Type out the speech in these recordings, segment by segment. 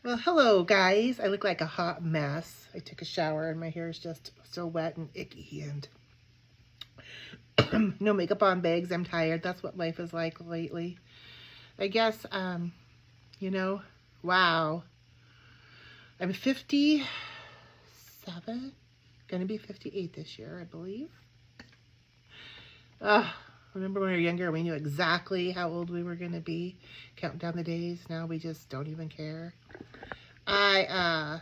Well, hello guys. I look like a hot mess. I took a shower and my hair is just still wet and icky and no makeup on, bags. I'm tired. That's what life is like lately. I guess, you know, wow. I'm 57, gonna be 58 this year, I believe. Remember when we were younger, we knew exactly how old we were gonna be, counting down the days. Now we just don't even care. I'm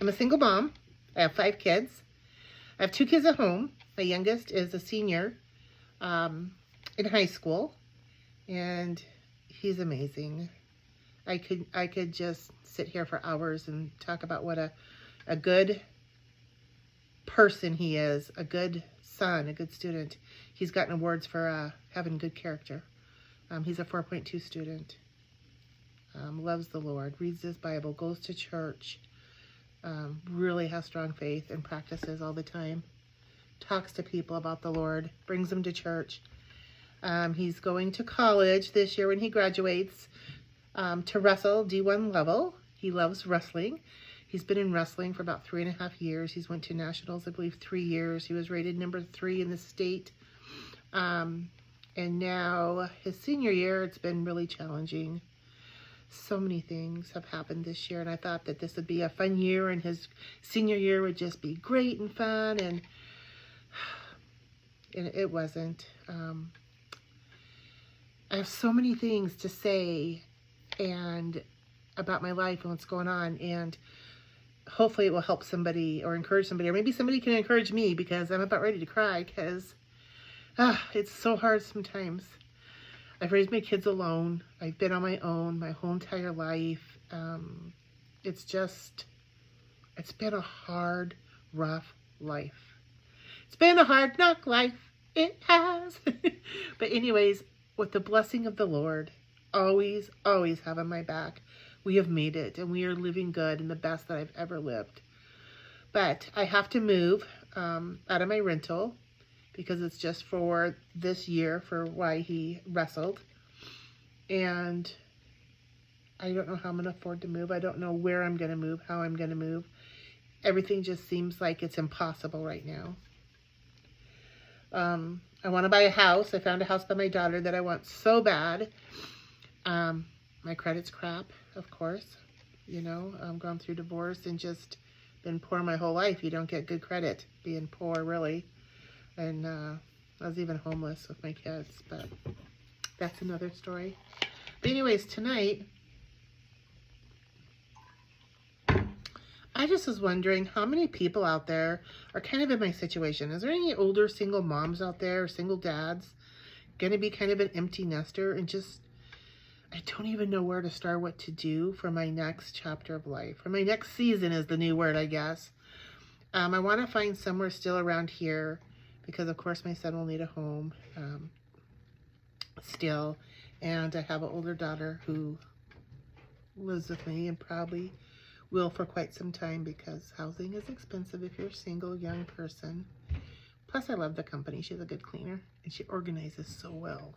a single mom. I have 5 kids. I have 2 kids at home. My youngest is a senior in high school, and he's amazing. I could just sit here for hours and talk about what a good person he is, a good son, a good student. He's gotten awards for having good character. He's a 4.2 student. Loves the Lord, reads his Bible, goes to church, really has strong faith and practices all the time, talks to people about the Lord, brings them to church. He's going to college this year when he graduates to wrestle D1 level. He loves wrestling. He's been in wrestling for about 3.5 years. He's went to nationals, I believe, 3 years. He was rated number 3 in the state. And now his senior year, it's been really challenging. So many things have happened this year, and I thought that this would be a fun year, and his senior year would just be great and fun, and it wasn't. I have so many things to say and about my life and what's going on, and hopefully it will help somebody or encourage somebody, or maybe somebody can encourage me, because I'm about ready to cry, because it's so hard sometimes. I've raised my kids alone. I've been on my own my whole entire life. It's been a hard, rough life. It's been a hard knock life. It has. But anyways, with the blessing of the Lord, always, always having my back, we have made it, and we are living good and the best that I've ever lived. But I have to move out of my rental, because it's just for this year, for why he wrestled. And I don't know how I'm going to afford to move. I don't know where I'm going to move, how I'm going to move. Everything just seems like it's impossible right now. I want to buy a house. I found a house by my daughter that I want so bad. My credit's crap, of course. You know, I've gone through divorce and just been poor my whole life. You don't get good credit being poor, really. And I was even homeless with my kids, but that's another story. But anyways, tonight, I just was wondering how many people out there are kind of in my situation. Is there any older single moms out there, or single dads, going to be kind of an empty nester, and just, I don't even know where to start, what to do for my next chapter of life. For my next season is the new word, I guess. I want to find somewhere still around here, because of course my son will need a home still, and I have an older daughter who lives with me and probably will for quite some time, because housing is expensive if you're a single young person. Plus I love the company. She's a good cleaner and she organizes so well.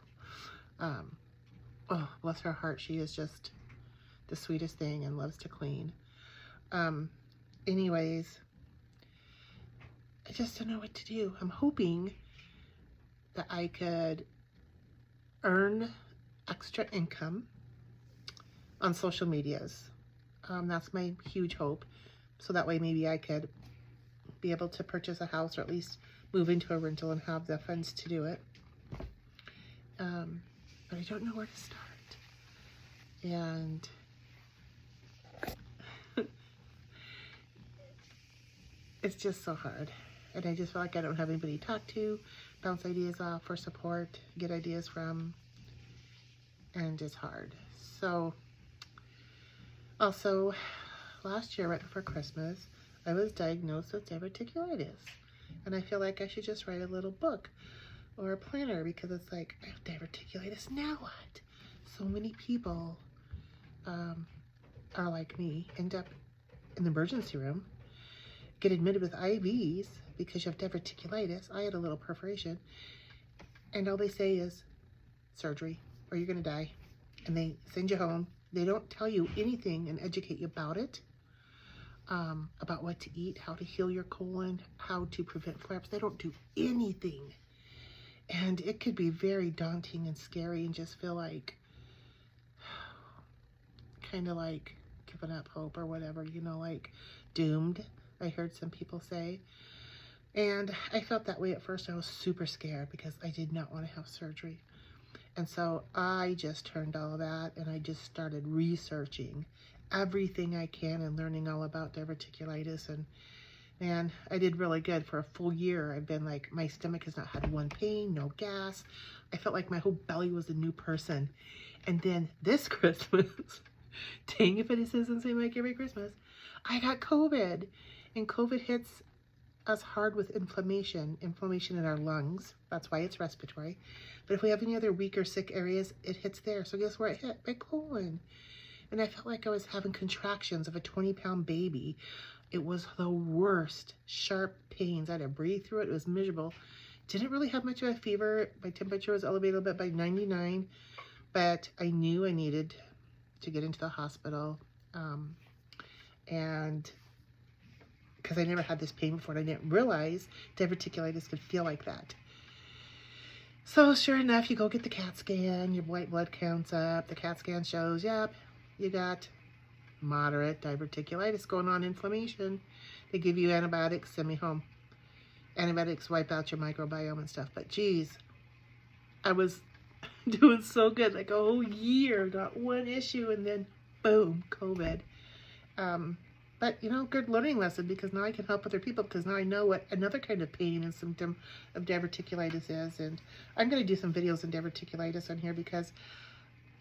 Oh, bless her heart, she is just the sweetest thing and loves to clean. Anyways, I just don't know what to do. I'm hoping that I could earn extra income on social medias. That's my huge hope. So that way maybe I could be able to purchase a house, or at least move into a rental and have the funds to do it. But I don't know where to start. And it's just so hard. And I just feel like I don't have anybody to talk to, bounce ideas off, for support, get ideas from, and it's hard. So, also, last year, right before Christmas, I was diagnosed with diverticulitis. And I feel like I should just write a little book or a planner, because it's like, I have diverticulitis, now what? So many people are like me, end up in the emergency room, get admitted with IVs because you have diverticulitis. I had a little perforation, and all they say is surgery, or you're gonna die. And they send you home They don't tell you anything and educate you about it, about what to eat, how to heal your colon, how to prevent flare-ups. They don't do anything. And it could be very daunting and scary and just feel like, kind of like giving up hope or whatever, you know, like doomed, I heard some people say. And I felt that way at first. I was super scared because I did not want to have surgery. And so I just turned all of that and I just started researching everything I can and learning all about diverticulitis. And man, I did really good. For a full year, I've been like, my stomach has not had one pain, no gas. I felt like my whole belly was a new person. And then this Christmas, dang if it doesn't seem like every Christmas, I got COVID. And COVID hits us hard with inflammation in our lungs. That's why it's respiratory. But if we have any other weak or sick areas, it hits there. So guess where it hit? My colon. And I felt like I was having contractions of a 20-pound baby. It was the worst, sharp pains. I had to breathe through it. It was miserable. Didn't really have much of a fever. My temperature was elevated a little bit by 99, but I knew I needed to get into the hospital. And because I never had this pain before, and I didn't realize diverticulitis could feel like that. So sure enough, you go get the CAT scan, your white blood counts up, the CAT scan shows, yep, you got moderate diverticulitis going on, inflammation. They give you antibiotics, send me home. Antibiotics wipe out your microbiome and stuff, but geez, I was doing so good, like a whole year, not one issue, and then boom, COVID. But, you know, good learning lesson, because now I can help other people, because now I know what another kind of pain and symptom of diverticulitis is. And I'm going to do some videos on diverticulitis on here, because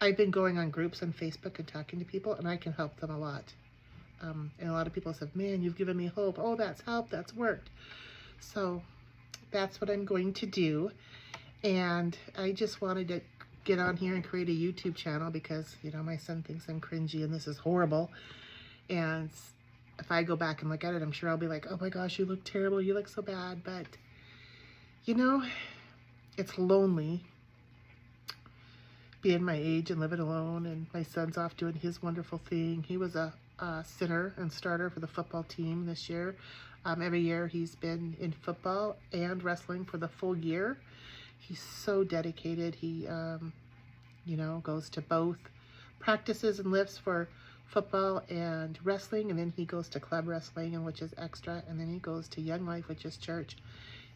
I've been going on groups on Facebook and talking to people, and I can help them a lot. And a lot of people said, man, you've given me hope. Oh, that's helped. That's worked. So that's what I'm going to do. And I just wanted to get on here and create a YouTube channel because, you know, my son thinks I'm cringy and this is horrible. And if I go back and look at it, I'm sure I'll be like, oh my gosh, you look terrible, you look so bad. But, you know, it's lonely being my age and living alone, and my son's off doing his wonderful thing. He was a center and starter for the football team this year. Every year he's been in football and wrestling for the full year. He's so dedicated. He, you know, goes to both practices and lifts for football and wrestling, and then he goes to club wrestling, and which is extra, and then he goes to Young Life, which is church,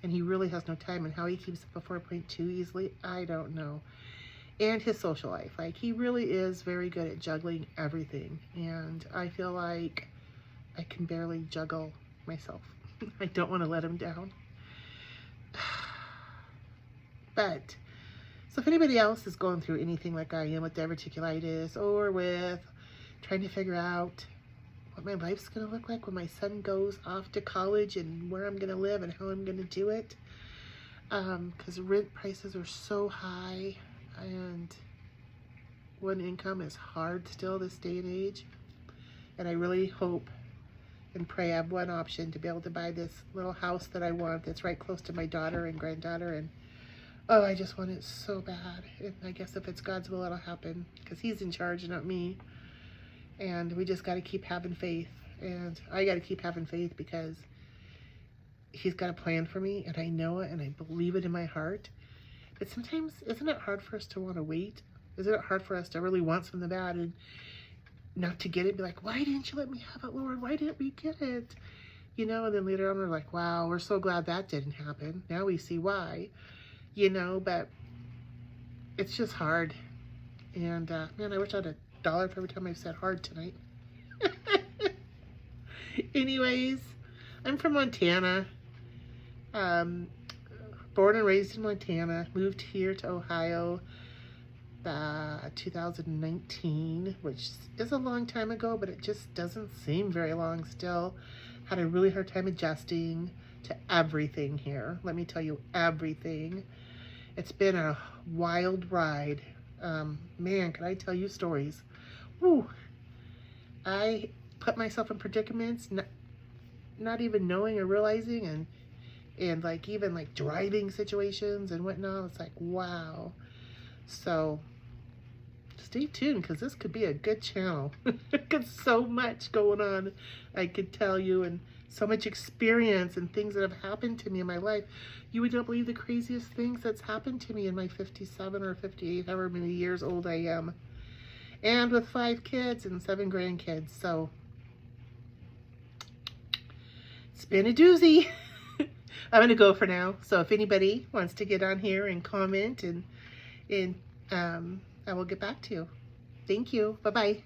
and he really has no time. And how he keeps up a 4.2 easily, I don't know. And his social life, like, he really is very good at juggling everything, and I feel like I can barely juggle myself. I don't want to let him down. But so if anybody else is going through anything like I am with diverticulitis, or with trying to figure out what my life's going to look like when my son goes off to college, and where I'm going to live and how I'm going to do it. Because rent prices are so high, and one income is hard still this day and age. And I really hope and pray I have one option to be able to buy this little house that I want that's right close to my daughter and granddaughter. And oh, I just want it so bad. And I guess if it's God's will, it'll happen, because he's in charge, not me. And we just got to keep having faith. And I got to keep having faith, because he's got a plan for me, and I know it, and I believe it in my heart. But sometimes, isn't it hard for us to want to wait? Isn't it hard for us to really want something bad and not to get it? Be like, why didn't you let me have it, Lord? Why didn't we get it? You know, and then later on we're like, wow, we're so glad that didn't happen. Now we see why, you know, but it's just hard. And, man, I wish I had $1 for every time I've said hard tonight. Anyways, I'm from Montana. Born and raised in Montana. Moved here to Ohio 2019, which is a long time ago, but it just doesn't seem very long still. Had a really hard time adjusting to everything here. Let me tell you, everything. It's been a wild ride. Man, can I tell you stories? Woo! I put myself in predicaments, not even knowing or realizing, and like even like driving situations and whatnot. It's like, wow. So stay tuned because this could be a good channel. Got so much going on, I could tell you, and so much experience and things that have happened to me in my life. You would not believe the craziest things that's happened to me in my 57 or 58, however many years old I am. And with 5 kids and 7 grandkids. So it's been a doozy. I'm going to go for now. So if anybody wants to get on here and comment, and I will get back to you. Thank you. Bye-bye.